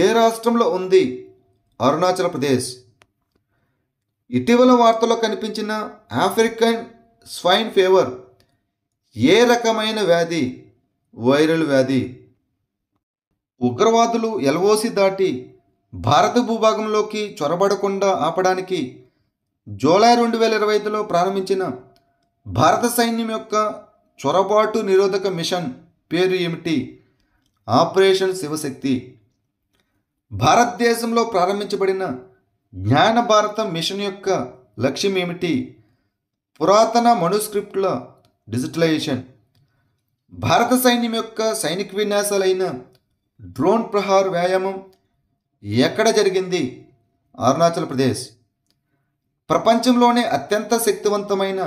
A: ఏ రాష్ట్రంలో ఉంది? అరుణాచల్ ప్రదేశ్. ఇటీవల వార్తల్లో కనిపించిన ఆఫ్రికన్ స్వైన్ ఫీవర్ ఏ రకమైన వ్యాధి? వైరల్ వ్యాధి. ఉగ్రవాదులు ఎల్ఓసి దాటి భారత భూభాగంలోకి చొరబడకుండా ఆపడానికి జూలై 2025లో ప్రారంభించిన భారత సైన్యం యొక్క చొరబాటు నిరోధక మిషన్ పేరు ఏమిటి? ఆపరేషన్ శివశక్తి. భారతదేశంలో ప్రారంభించబడిన జ్ఞాన భారత మిషన్ యొక్క లక్ష్యం ఏమిటి? పురాతన మనుస్క్రిప్ట్ల డిజిటలైజేషన్. భారత సైన్యం యొక్క సైనిక విన్యాసాలైన డ్రోన్ ప్రహార్ వ్యాయామం ఎక్కడ జరిగింది? అరుణాచల్ ప్రదేశ్. ప్రపంచంలోనే అత్యంత శక్తివంతమైన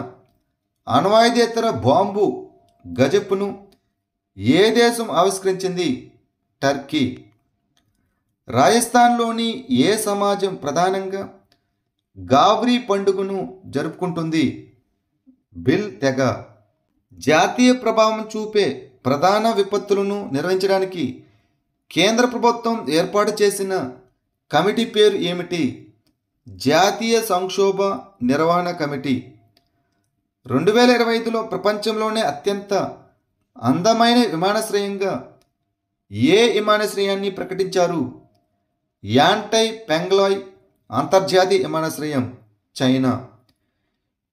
A: అణ్వాయుధేతర బాంబు గజెప్ను ఏ దేశం ఆవిష్కరించింది? టర్కీ. రాజస్థాన్లోని ఏ సమాజం ప్రధానంగా గావ్రీ పండుగను జరుపుకుంటుంది? బిల్ తెగ. జాతీయ ప్రభావం చూపే ప్రధాన విపత్తులను నిర్వహించడానికి కేంద్ర ప్రభుత్వం ఏర్పాటు చేసిన కమిటీ పేరు ఏమిటి? జాతీయ సంక్షోభ నిర్వహణ కమిటీ. 2025లో ప్రపంచంలోనే అత్యంత అందమైన విమానాశ్రయంగా ఏ విమానాశ్రయాన్ని ప్రకటించారు? యాంటై పెంగ్లాయ్ అంతర్జాతీయ విమానాశ్రయం, చైనా.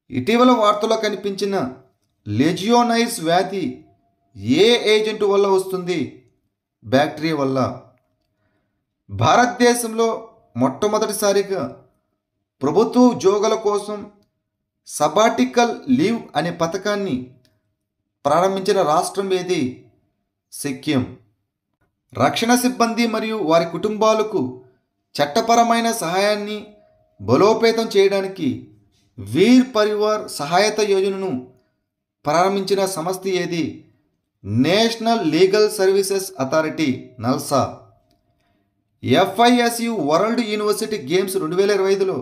A: ఇటీవల వార్తల్లో కనిపించిన లెజియోనైస్ వ్యాధి ఏ ఏజెంట్ వల్ల వస్తుంది? బ్యాక్టీరియా వల్ల. భారతదేశంలో మొట్టమొదటిసారిగా ప్రభుత్వ ఉద్యోగాల కోసం సబాటికల్ లీవ్ అనే పథకాన్ని ప్రారంభించిన రాష్ట్రం ఏది? సిక్కిం. రక్షణ సిబ్బంది మరియు వారి కుటుంబాలకు చట్టపరమైన సహాయాన్ని బలోపేతం చేయడానికి వీర్ పరివార్ సహాయత యోజనను ప్రారంభించిన సంస్థ ఏది? National legal services authority, NALSA. FISU world university games 2025లో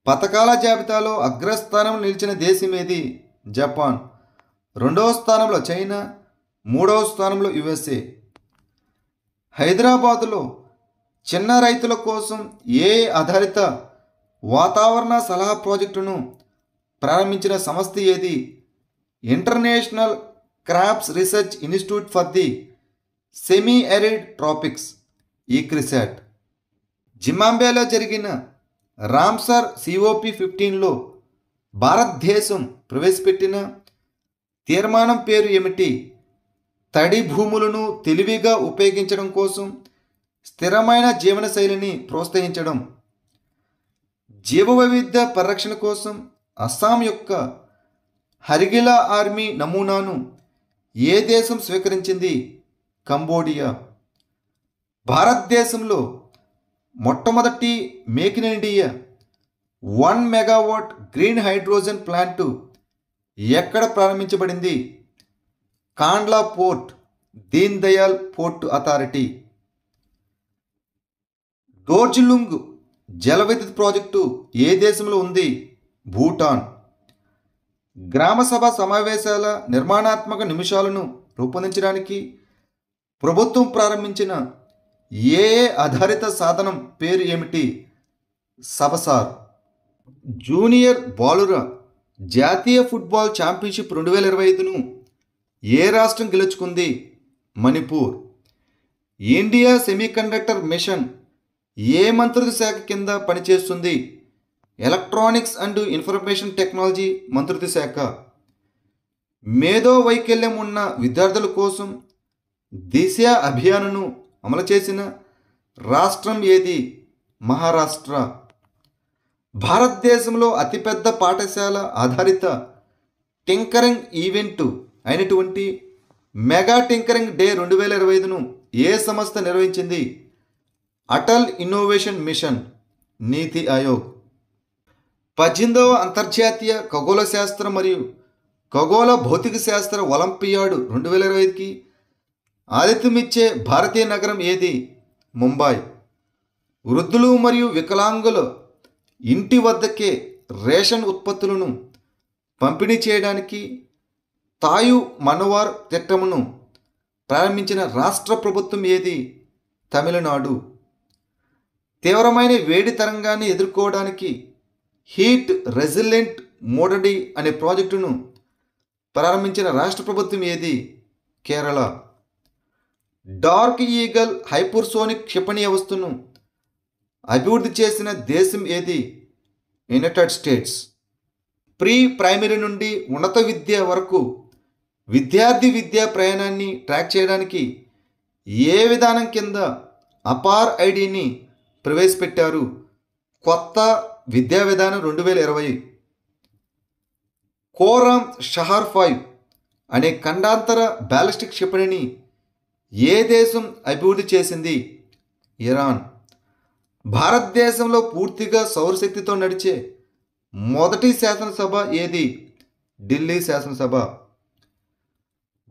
A: పథకాల జాబితాలో అగ్రస్థానంలో నిలిచిన దేశం ఏది? జపాన్. 2వ స్థానంలో చైనా, 3వ స్థానంలో USA. హైదరాబాదులో చిన్న రైతుల కోసం AI ఆధారిత వాతావరణ సలహా ప్రాజెక్టును ప్రారంభించిన సంస్థ ఏది? International crops research institute for the semi arid tropics, ICRISAT. జింబాబ్వేలో జరిగిన రామ్సర్ COP15లో భారతదేశం ప్రవేశపెట్టిన తీర్మానం పేరు ఏమిటి? తడి భూములను తెలివిగా ఉపయోగించడం కోసం స్థిరమైన జీవనశైలిని ప్రోత్సహించడం. జీవవైవిధ్య పరిరక్షణ కోసం అస్సాం యొక్క హరిగిలా ఆర్మీ నమూనాను ఏ దేశం స్వీకరించింది? కంబోడియా. భారతదేశంలో మొట్టమొదటి make in India 1 megawatt green hydrogen plant ఎక్కడ ప్రారంభించబడింది? Kandla port, Deen Dayal port authority. Dorjilung జల విద్యుత్ ప్రాజెక్టు ఏ దేశంలో ఉంది? భూటాన్. గ్రామసభ సమావేశాల నిర్మాణాత్మక నిమిషాలను రూపొందించడానికి ప్రభుత్వం ప్రారంభించిన ఏ ఆధారిత సాధనం పేరు ఏమిటి? సబసార్. జూనియర్ బాలుర జాతీయ ఫుట్బాల్ ఛాంపియన్షిప్ 2025ను ఏ రాష్ట్రం గెలుచుకుంది? మణిపూర్. ఇండియా సెమీకండక్టర్ మిషన్ ఏ మంత్రిత్వ శాఖ కింద పనిచేస్తుంది? ఎలక్ట్రానిక్స్ అండ్ ఇన్ఫర్మేషన్ టెక్నాలజీ మంత్రిత్వ శాఖ. మేధో వైకల్యం ఉన్న విద్యార్థుల కోసం దిశ అభియాన్ను అమలు చేసిన రాష్ట్రం ఏది? మహారాష్ట్ర. భారతదేశంలో అతిపెద్ద పాఠశాల ఆధారిత టింకరింగ్ ఈవెంట్ అయినటువంటి మెగా టింకరింగ్ డే 2025ను ఏ సంస్థ నిర్వహించింది? అటల్ ఇన్నోవేషన్ మిషన్, నీతి ఆయోగ్. 18వ అంతర్జాతీయ ఖగోళ శాస్త్ర మరియు ఖగోళ భౌతిక శాస్త్ర ఒలింపియాడ్ 2025కి ఆతిథ్యమిచ్చే భారతీయ నగరం ఏది? ముంబై. వృద్ధులు మరియు వికలాంగుల ఇంటి వద్దకే రేషన్ ఉత్పత్తులను పంపిణీ చేయడానికి తాయు మనవార్ తిట్టమును ప్రారంభించిన రాష్ట్ర ప్రభుత్వం ఏది? తమిళనాడు. తీవ్రమైన వేడి తరంగాన్ని ఎదుర్కోవడానికి హీట్ రెసిలెంట్ మోడడి అనే ప్రాజెక్టును ప్రారంభించిన రాష్ట్ర ప్రభుత్వం ఏది? కేరళ. డార్క్ ఈగల్ హైపర్సోనిక్ క్షిపణి వ్యవస్థను అభివృద్ధి చేసిన దేశం ఏది? United states. ప్రీ ప్రైమరీ నుండి ఉన్నత విద్య వరకు విద్యార్థి విద్యా ప్రయాణాన్ని ట్రాక్ చేయడానికి ఏ విధానం కింద అపార్ ఐడిని ప్రవేశపెట్టారు? కొత్త విద్యా విధానం 2020. కోరామ్ షహర్ 5 అనే ఖండాంతర బ్యాలిస్టిక్ క్షిపణిని ఏ దేశం అభివృద్ధి చేసింది? ఇరాన్. భారతదేశంలో పూర్తిగా సౌరశక్తితో నడిచే మొదటి శాసనసభ ఏది? ఢిల్లీ శాసనసభ.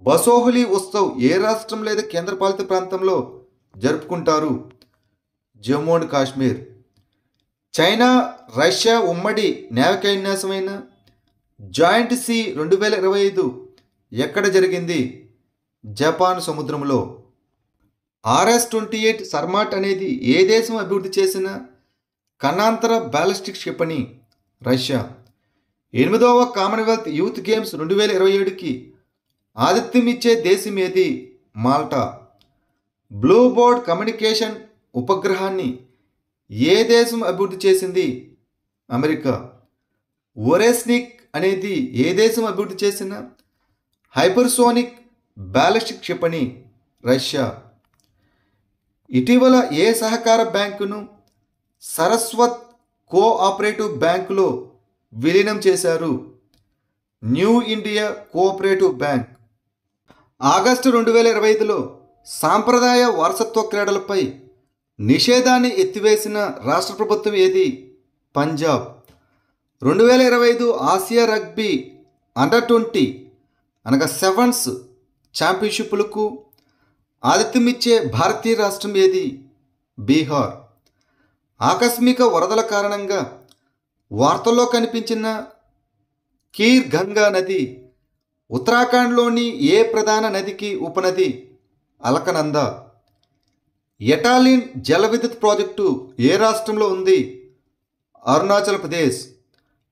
A: బసోహ్లీ ఉత్సవ్ ఏ రాష్ట్రం లేదా కేంద్రపాలిత ప్రాంతంలో జరుపుకుంటారు? Jammu and Kashmir. China Russia ఉమ్మడి నావికా విన్యాసమైన జాయింట్ సీ 2025 ఎక్కడ జరిగింది? జపాన్ సముద్రంలో. RS-28 సర్మాట్ అనేది ఏ దేశం అభివృద్ధి చేసిన ఖండాంతర బ్యాలిస్టిక్ క్షిపణి? రష్యా. 8వ కామన్వెల్త్ యూత్ గేమ్స్ 2027కి ఆతిథ్యమిచ్చే దేశం ఏది? మాల్టా. బ్లూ బర్డ్ కమ్యూనికేషన్ ఉపగ్రహాన్ని ఏ దేశం అభివృద్ధి చేసింది? అమెరికా. ఒరెస్నిక్ అనేది ఏ దేశం అభివృద్ధి చేసిన హైపర్సోనిక్ బ్యాలిస్టిక్ క్షిపణి? రష్యా. ఇటీవల ఏ సహకార బ్యాంకును సరస్వత్ కోఆపరేటివ్ బ్యాంకులో విలీనం చేశారు. New India cooperative bank. August 2025లో సాంప్రదాయ వారసత్వ క్రీడలపై నిషేధాన్ని ఎత్తివేసిన రాష్ట్ర ప్రభుత్వం ఏది? Punjab. 2025 Asia rugby under twenty sevens ఛాంపియన్షిప్లకు ఆతిథ్యమిచ్చే భారతీయ రాష్ట్రం ఏది? బీహార్. ఆకస్మిక వరదల కారణంగా వార్తల్లో కనిపించిన కీర్ గంగా నది ఉత్తరాఖండ్లోని ఏ ప్రధాన నదికి ఉపనది? అలకనంద. ఎటాలిన్ జల విద్యుత్ ప్రాజెక్టు ఏ రాష్ట్రంలో ఉంది? అరుణాచల్ ప్రదేశ్.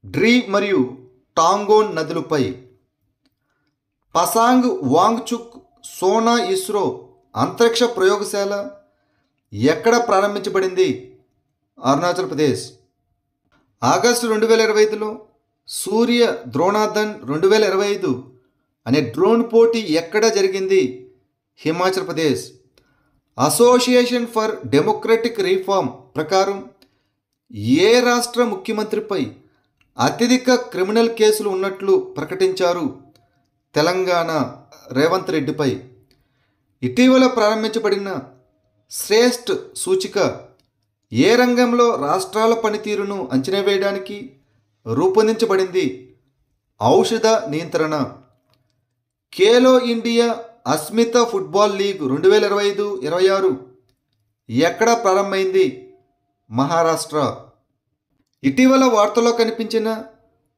A: డ్రీ మరియు టాంగోన్ నదులపై. పసాంగ్ వాంగ్చుక్ సోనా ఇస్రో అంతరిక్ష ప్రయోగశాల ఎక్కడ ప్రారంభించబడింది? అరుణాచల్ ప్రదేశ్. ఆగస్టు 2025లో సూర్య ద్రోణాధన్ 2025 అనే డ్రోన్ పోటీ ఎక్కడ జరిగింది? Himachal Pradesh. Association for democratic reform ప్రకారం ఏ రాష్ట్ర ముఖ్యమంత్రిపై అత్యధిక క్రిమినల్ కేసులు ఉన్నట్లు ప్రకటించారు? తెలంగాణ రేవంత్ రెడ్డిపై. ఇటీవల ప్రారంభించబడిన శ్రేష్ఠ సూచిక ఏ రంగంలో రాష్ట్రాల పనితీరును అంచనా వేయడానికి రూపొందించబడింది? ఔషధ నియంత్రణ. Khelo India Asmita football league 2025-26 ఎక్కడ ప్రారంభమైంది? మహారాష్ట్ర. ఇటీవల వార్తల్లో కనిపించిన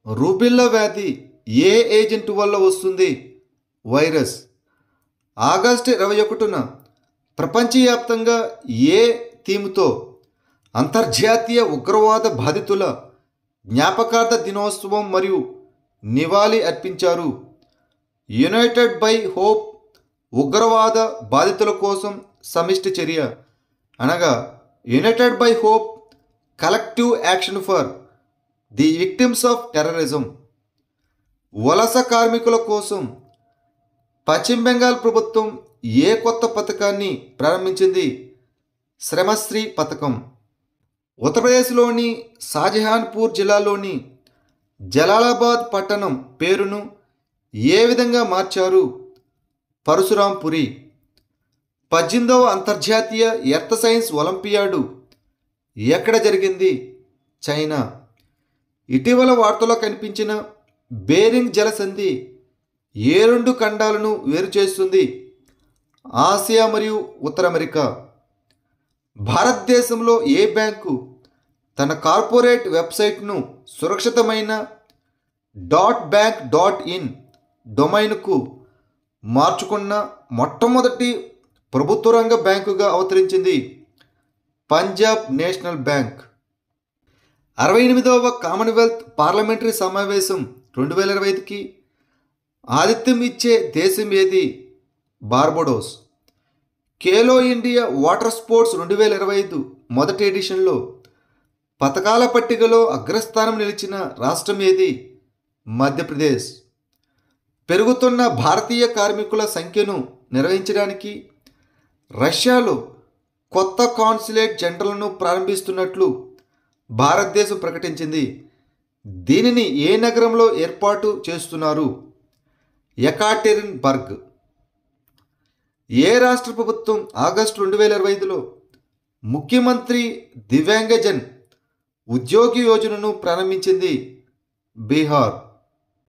A: రూబెల్లా వ్యాధి ఏ ఏజెంట్ వల్ల వస్తుంది? వైరస్. ఆగస్టు 21న ప్రపంచవ్యాప్తంగా ఏ థీమ్తో అంతర్జాతీయ ఉగ్రవాద బాధితుల జ్ఞాపకార్థ దినోత్సవం మరియు నివాళి అర్పించారు? యునైటెడ్ బై హోప్ ఉగ్రవాద బాధితుల కోసం సమిష్టి చర్య, అనగా United by hope collective action for the victims of terrorism. వలస కార్మికుల కోసం పశ్చిమ బెంగాల్ ప్రభుత్వం ఏ కొత్త పథకాన్ని ప్రారంభించింది? శ్రమశ్రీ పథకం. ఉత్తరప్రదేశ్లోని షాజహాన్పూర్ జిల్లాలోని జలాలాబాద్ పట్టణం పేరును ఏ విధంగా మార్చారు? పరశురాంపురి. 18వ అంతర్జాతీయ ఎర్త్ సైన్స్ ఒలింపియాడు ఎక్కడ జరిగింది? చైనా. ఇటీవల వార్తలో కనిపించిన బేరింగ్ జలసంధి ఏ రెండు ఖండాలను వేరు చేస్తుంది? ఆసియా మరియు ఉత్తర అమెరికా. భారతదేశంలో ఏ బ్యాంకు తన కార్పొరేట్ వెబ్సైట్ను సురక్షితమైన .bank.in డొమైన్కు మార్చుకున్న మొట్టమొదటి ప్రభుత్వ రంగ బ్యాంకుగా అవతరించింది? Punjab national bank. 68వ కామన్వెల్త్ పార్లమెంటరీ సమావేశం 2025కి ఆతిథ్యం ఇచ్చే దేశం ఏది? Barbados. Khelo India water sports 2025 మొదటి ఎడిషన్లో పథకాల పట్టికలో అగ్రస్థానం నిలిచిన రాష్ట్రం ఏది? మధ్యప్రదేశ్. పెరుగుతున్న భారతీయ కార్మికుల సంఖ్యను నిర్వహించడానికి రష్యాలో కొత్త కాన్సులేట్ జనరల్ను ప్రారంభిస్తున్నట్లు భారతదేశం ప్రకటించింది. దీనిని ఏ నగరంలో ఏర్పాటు చేస్తున్నారు? యెకాటెరిన్బర్గ్. ఏ రాష్ట్ర ప్రభుత్వం ఆగస్టు 2025లో ముఖ్యమంత్రి దివ్యాంగజన్ ఉద్యోగి యోజనను ప్రారంభించింది? బీహార్.